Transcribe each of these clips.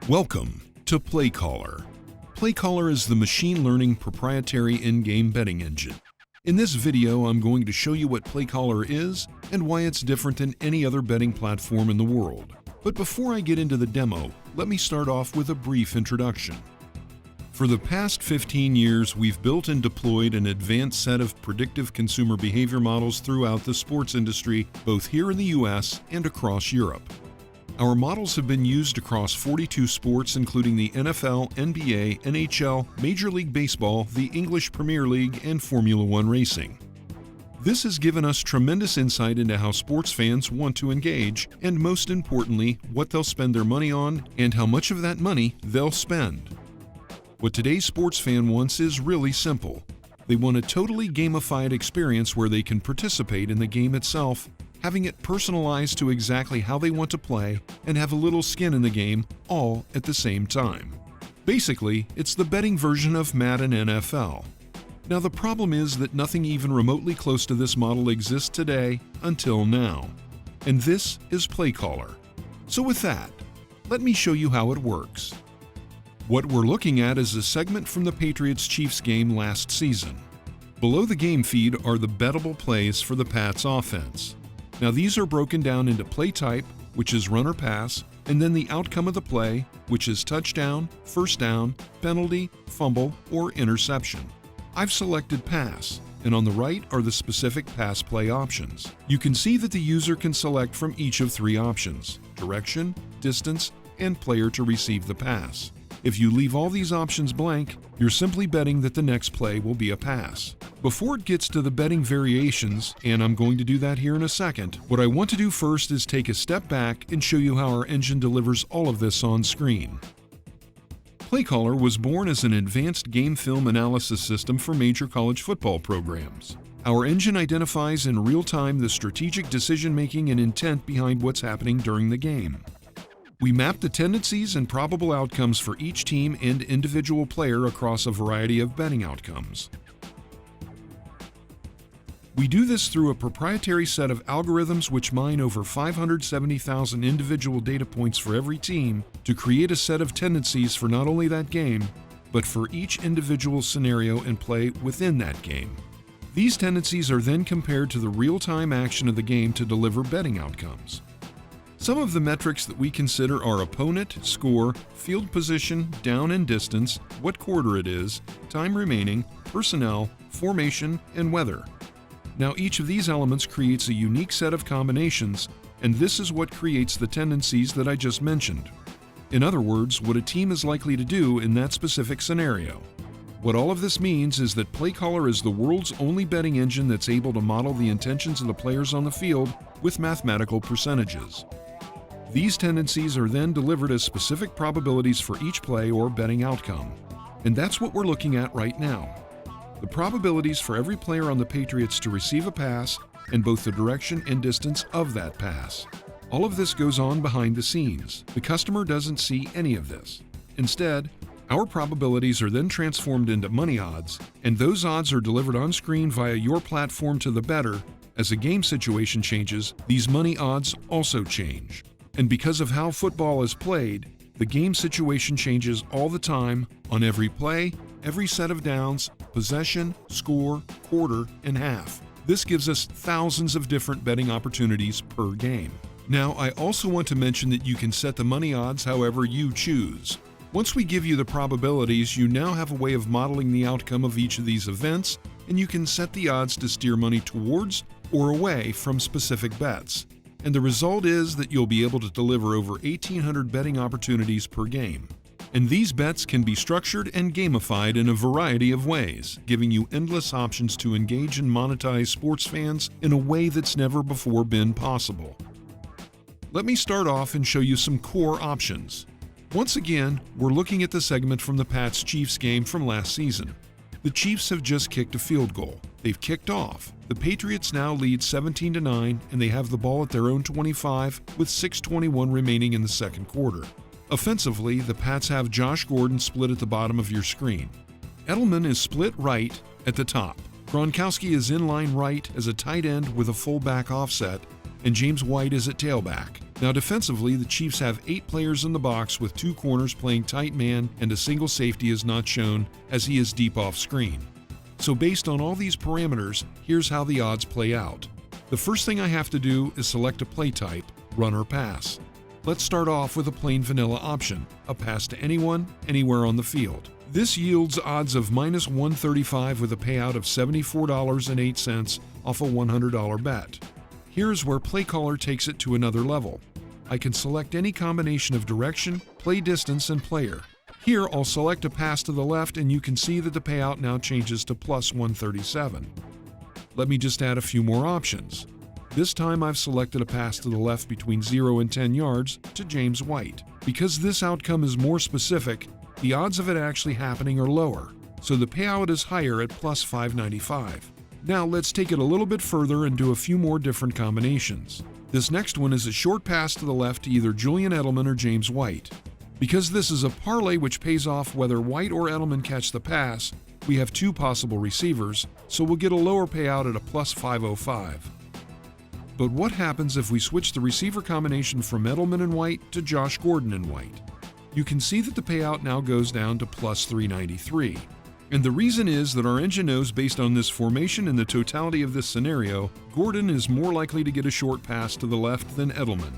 Welcome to PlayCaller. PlayCaller is the machine learning proprietary in-game betting engine. In this video, I'm going to show you what PlayCaller is and why it's different than any other betting platform in the world. But before I get into the demo, let me start off with a brief introduction. For the past 15 years, we've built and deployed an advanced set of predictive consumer behavior models throughout the sports industry, both here in the US and across Europe. Our models have been used across 42 sports, including the NFL, NBA, NHL, Major League Baseball, the English Premier League, and Formula One racing. This has given us tremendous insight into how sports fans want to engage, and most importantly, what they'll spend their money on and how much of that money they'll spend. What today's sports fan wants is really simple. They want a totally gamified experience where they can participate in the game itself, having it personalized to exactly how they want to play and have a little skin in the game all at the same time. Basically, it's the betting version of Madden NFL. Now the problem is that nothing even remotely close to this model exists today until now. And this is PlayCaller. So with that, let me show you how it works. What we're looking at is a segment from the Patriots-Chiefs game last season. Below the game feed are the bettable plays for the Pats offense. Now these are broken down into play type, which is run or pass, and then the outcome of the play, which is touchdown, first down, penalty, fumble, or interception. I've selected pass, and on the right are the specific pass play options. You can see that the user can select from each of three options: direction, distance, and player to receive the pass. If you leave all these options blank, you're simply betting that the next play will be a pass. Before it gets to the betting variations, and I'm going to do that here in a second, what I want to do first is take a step back and show you how our engine delivers all of this on screen. PlayCaller was born as an advanced game film analysis system for major college football programs. Our engine identifies in real time the strategic decision-making and intent behind what's happening during the game. We map the tendencies and probable outcomes for each team and individual player across a variety of betting outcomes. We do this through a proprietary set of algorithms which mine over 570,000 individual data points for every team to create a set of tendencies for not only that game, but for each individual scenario and play within that game. These tendencies are then compared to the real-time action of the game to deliver betting outcomes. Some of the metrics that we consider are opponent, score, field position, down and distance, what quarter it is, time remaining, personnel, formation, and weather. Now each of these elements creates a unique set of combinations, and this is what creates the tendencies that I just mentioned. In other words, what a team is likely to do in that specific scenario. What all of this means is that PlayCaller is the world's only betting engine that's able to model the intentions of the players on the field with mathematical percentages. These tendencies are then delivered as specific probabilities for each play or betting outcome. And that's what we're looking at right now. The probabilities for every player on the Patriots to receive a pass and both the direction and distance of that pass. All of this goes on behind the scenes. The customer doesn't see any of this. Instead, our probabilities are then transformed into money odds, and those odds are delivered on screen via your platform to the bettor. As a game situation changes, these money odds also change. And because of how football is played, the game situation changes all the time on every play, every set of downs, possession, score, quarter, and half. This gives us thousands of different betting opportunities per game. Now, I also want to mention that you can set the money odds however you choose. Once we give you the probabilities, you now have a way of modeling the outcome of each of these events, and you can set the odds to steer money towards or away from specific bets. And the result is that you'll be able to deliver over 1,800 betting opportunities per game. And these bets can be structured and gamified in a variety of ways, giving you endless options to engage and monetize sports fans in a way that's never before been possible. Let me start off and show you some core options. Once again, we're looking at the segment from the Pats-Chiefs game from last season. The Chiefs have just kicked a field goal. They've kicked off. The Patriots now lead 17-9, and they have the ball at their own 25 with 6:21 remaining in the second quarter. Offensively, the Pats have Josh Gordon split at the bottom of your screen. Edelman is split right at the top. Gronkowski is in line right as a tight end with a fullback offset, and James White is at tailback. Now defensively, the Chiefs have 8 players in the box with 2 corners playing tight man, and a single safety is not shown as he is deep off screen. So based on all these parameters, here's how the odds play out. The first thing I have to do is select a play type, run or pass. Let's start off with a plain vanilla option, a pass to anyone, anywhere on the field. This yields odds of -135 with a payout of $74.08 off a $100 bet. Here's where PlayCaller takes it to another level. I can select any combination of direction, play distance, and player. Here I'll select a pass to the left and you can see that the payout now changes to +137. Let me just add a few more options. This time I've selected a pass to the left between 0 and 10 yards to James White. Because this outcome is more specific, the odds of it actually happening are lower, so the payout is higher at +595. Now let's take it a little bit further and do a few more different combinations. This next one is a short pass to the left to either Julian Edelman or James White. Because this is a parlay which pays off whether White or Edelman catch the pass, we have 2 possible receivers, so we'll get a lower payout at a +505. But what happens if we switch the receiver combination from Edelman and White to Josh Gordon and White? You can see that the payout now goes down to +393. And the reason is that our engine knows, based on this formation and the totality of this scenario, Gordon is more likely to get a short pass to the left than Edelman.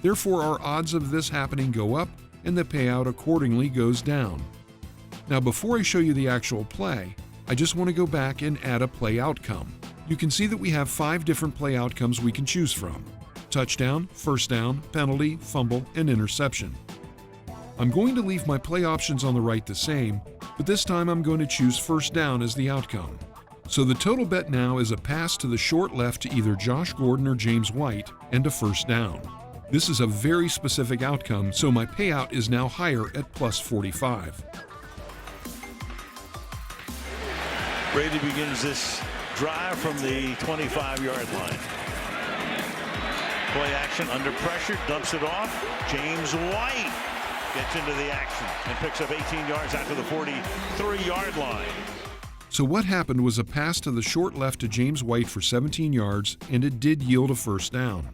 Therefore, our odds of this happening go up and the payout accordingly goes down. Now, before I show you the actual play, I just want to go back and add a play outcome. You can see that we have 5 different play outcomes we can choose from: touchdown, first down, penalty, fumble, and interception. I'm going to leave my play options on the right the same, but this time I'm going to choose first down as the outcome. So the total bet now is a pass to the short left to either Josh Gordon or James White and a first down. This is a very specific outcome, so my payout is now higher at +45. Brady begins this drive from the 25-yard line. Play action under pressure, dumps it off. James White gets into the action and picks up 18 yards out to the 43-yard line. So what happened was a pass to the short left to James White for 17 yards, and it did yield a first down.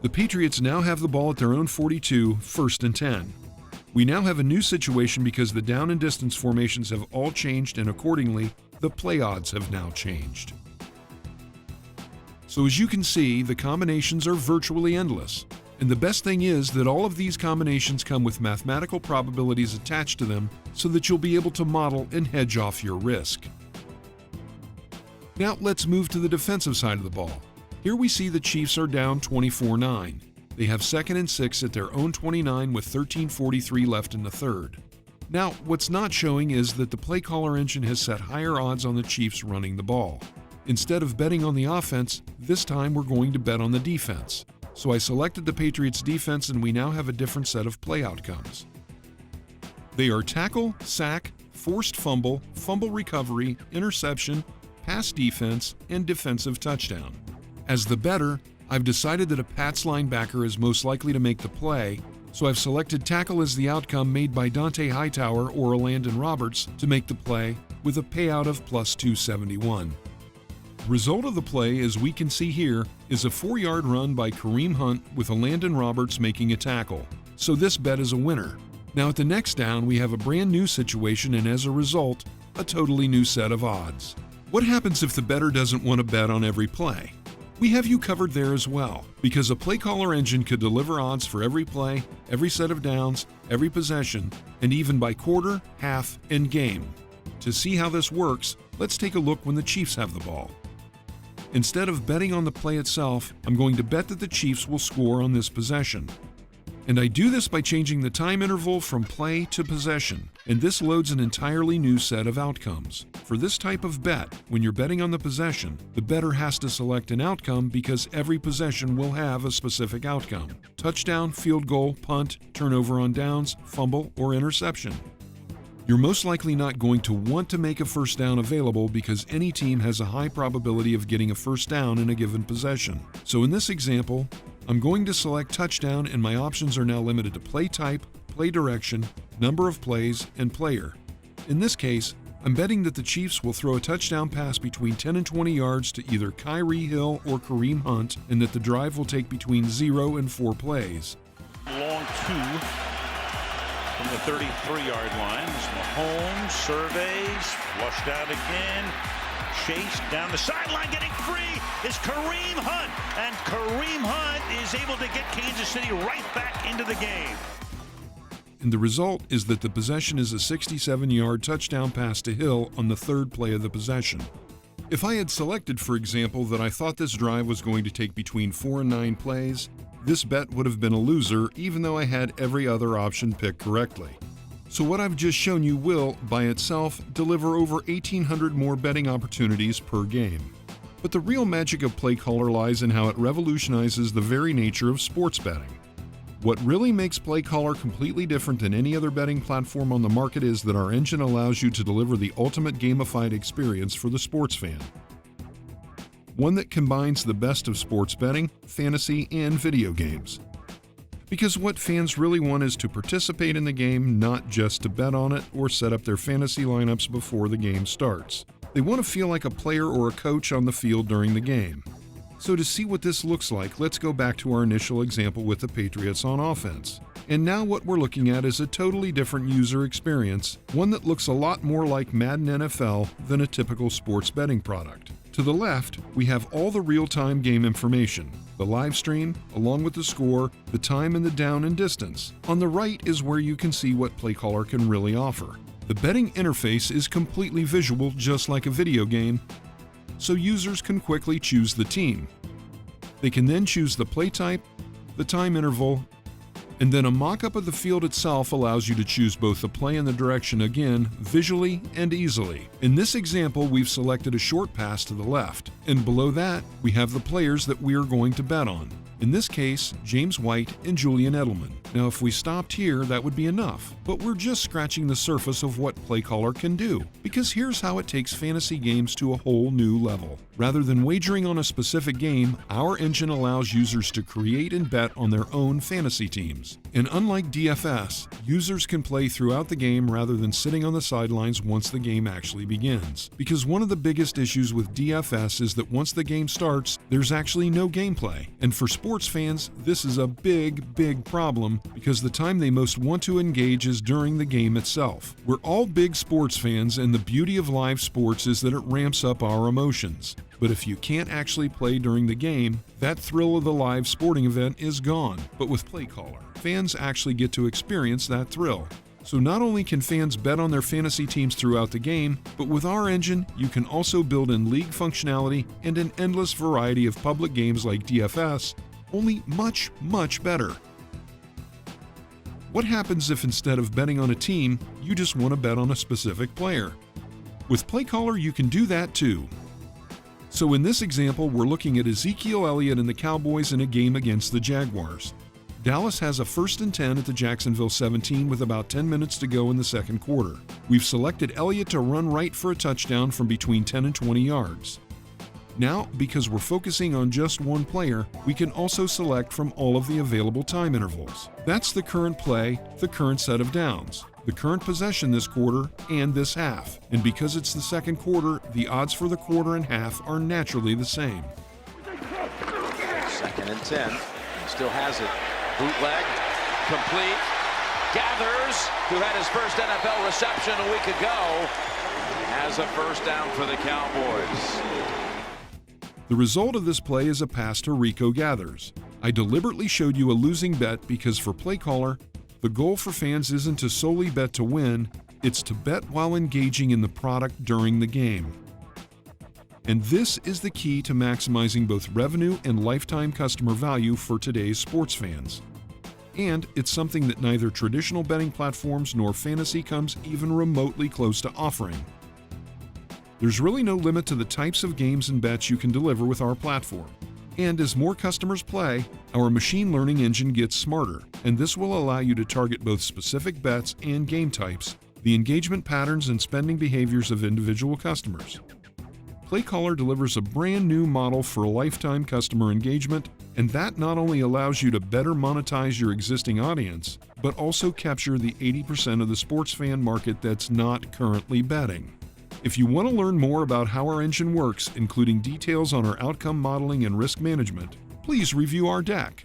The Patriots now have the ball at their own 42, 1st and 10. We now have a new situation because the down and distance formations have all changed, and accordingly, the play odds have now changed. So as you can see, the combinations are virtually endless. And the best thing is that all of these combinations come with mathematical probabilities attached to them so that you'll be able to model and hedge off your risk. Now let's move to the defensive side of the ball. Here we see the Chiefs are down 24-9. They have 2nd and 6 at their own 29 with 13:43 left in the third. Now, what's not showing is that the PlayCaller engine has set higher odds on the Chiefs running the ball. Instead of betting on the offense, this time we're going to bet on the defense. So I selected the Patriots defense and we now have a different set of play outcomes. They are tackle, sack, forced fumble, fumble recovery, interception, pass defense, and defensive touchdown. As the bettor, I've decided that a Pats linebacker is most likely to make the play, so I've selected tackle as the outcome made by Dante Hightower or Landon Roberts to make the play with a payout of +271. The result of the play, as we can see here, is a 4-yard run by Kareem Hunt with Landon Roberts making a tackle. So this bet is a winner. Now at the next down, we have a brand new situation and as a result, a totally new set of odds. What happens if the bettor doesn't want to bet on every play? We have you covered there as well, because a PlayCaller engine could deliver odds for every play, every set of downs, every possession, and even by quarter, half, and game. To see how this works, let's take a look when the Chiefs have the ball. Instead of betting on the play itself, I'm going to bet that the Chiefs will score on this possession. And I do this by changing the time interval from play to possession, and this loads an entirely new set of outcomes. For this type of bet, when you're betting on the possession, the bettor has to select an outcome because every possession will have a specific outcome: touchdown, field goal, punt, turnover on downs, fumble, or interception. You're most likely not going to want to make a first down available because any team has a high probability of getting a first down in a given possession. So in this example, I'm going to select touchdown and my options are now limited to play type, play direction, number of plays, and player. In this case, I'm betting that the Chiefs will throw a touchdown pass between 10 and 20 yards to either Kyrie Hill or Kareem Hunt, and that the drive will take between 0 and 4 plays. Long 2 from the 33-yard line. Mahomes surveys, flushed out again. Chase down the sideline, getting free is Kareem Hunt. And Kareem Hunt is able to get Kansas City right back into the game. And the result is that the possession is a 67-yard touchdown pass to Hill on the third play of the possession. If I had selected, for example, that I thought this drive was going to take between 4 and 9 plays, this bet would have been a loser even though I had every other option picked correctly. So what I've just shown you will, by itself, deliver over 1,800 more betting opportunities per game. But the real magic of PlayCaller lies in how it revolutionizes the very nature of sports betting. What really makes PlayCaller completely different than any other betting platform on the market is that our engine allows you to deliver the ultimate gamified experience for the sports fan. One that combines the best of sports betting, fantasy, and video games. Because what fans really want is to participate in the game, not just to bet on it or set up their fantasy lineups before the game starts. They want to feel like a player or a coach on the field during the game. So to see what this looks like, let's go back to our initial example with the Patriots on offense. And now what we're looking at is a totally different user experience, one that looks a lot more like Madden NFL than a typical sports betting product. To the left, we have all the real-time game information, the live stream, along with the score, the time and the down and distance. On the right is where you can see what PlayCaller can really offer. The betting interface is completely visual, just like a video game, so users can quickly choose the team. They can then choose the play type, the time interval, and then a mock-up of the field itself allows you to choose both the play and the direction again, visually and easily. In this example, we've selected a short pass to the left, and below that, we have the players that we are going to bet on. In this case, James White and Julian Edelman. Now, if we stopped here, that would be enough, but we're just scratching the surface of what PlayCaller can do, because here's how it takes fantasy games to a whole new level. Rather than wagering on a specific game, our engine allows users to create and bet on their own fantasy teams. And unlike DFS, users can play throughout the game rather than sitting on the sidelines once the game actually begins. Because one of the biggest issues with DFS is that once the game starts, there's actually no gameplay. And for sports fans, this is a big problem because the time they most want to engage is during the game itself. We're all big sports fans, and the beauty of live sports is that it ramps up our emotions. But if you can't actually play during the game, that thrill of the live sporting event is gone. But with PlayCaller, fans actually get to experience that thrill. So not only can fans bet on their fantasy teams throughout the game, but with our engine, you can also build in league functionality and an endless variety of public games like DFS, only much better. What happens if instead of betting on a team, you just want to bet on a specific player? With PlayCaller, you can do that too. So in this example, we're looking at Ezekiel Elliott and the Cowboys in a game against the Jaguars. Dallas has a 1st and 10 at the Jacksonville 17 with about 10 minutes to go in the second quarter. We've selected Elliott to run right for a touchdown from between 10 and 20 yards. Now, because we're focusing on just one player, we can also select from all of the available time intervals. That's the current play, the current set of downs, the current possession this quarter, and this half. And because it's the second quarter, the odds for the quarter and half are naturally the same. 2nd and 10. He still has it. Bootleg, complete. Gathers, who had his first NFL reception a week ago, has a first down for the Cowboys. The result of this play is a pass to Rico Gathers. I deliberately showed you a losing bet because for PlayCaller, the goal for fans isn't to solely bet to win, it's to bet while engaging in the product during the game. And this is the key to maximizing both revenue and lifetime customer value for today's sports fans. And it's something that neither traditional betting platforms nor fantasy comes even remotely close to offering. There's really no limit to the types of games and bets you can deliver with our platform. And as more customers play, our machine learning engine gets smarter, and this will allow you to target both specific bets and game types, the engagement patterns and spending behaviors of individual customers. PlayCaller delivers a brand new model for lifetime customer engagement, and that not only allows you to better monetize your existing audience, but also capture the 80% of the sports fan market that's not currently betting. If you want to learn more about how our engine works, including details on our outcome modeling and risk management, please review our deck.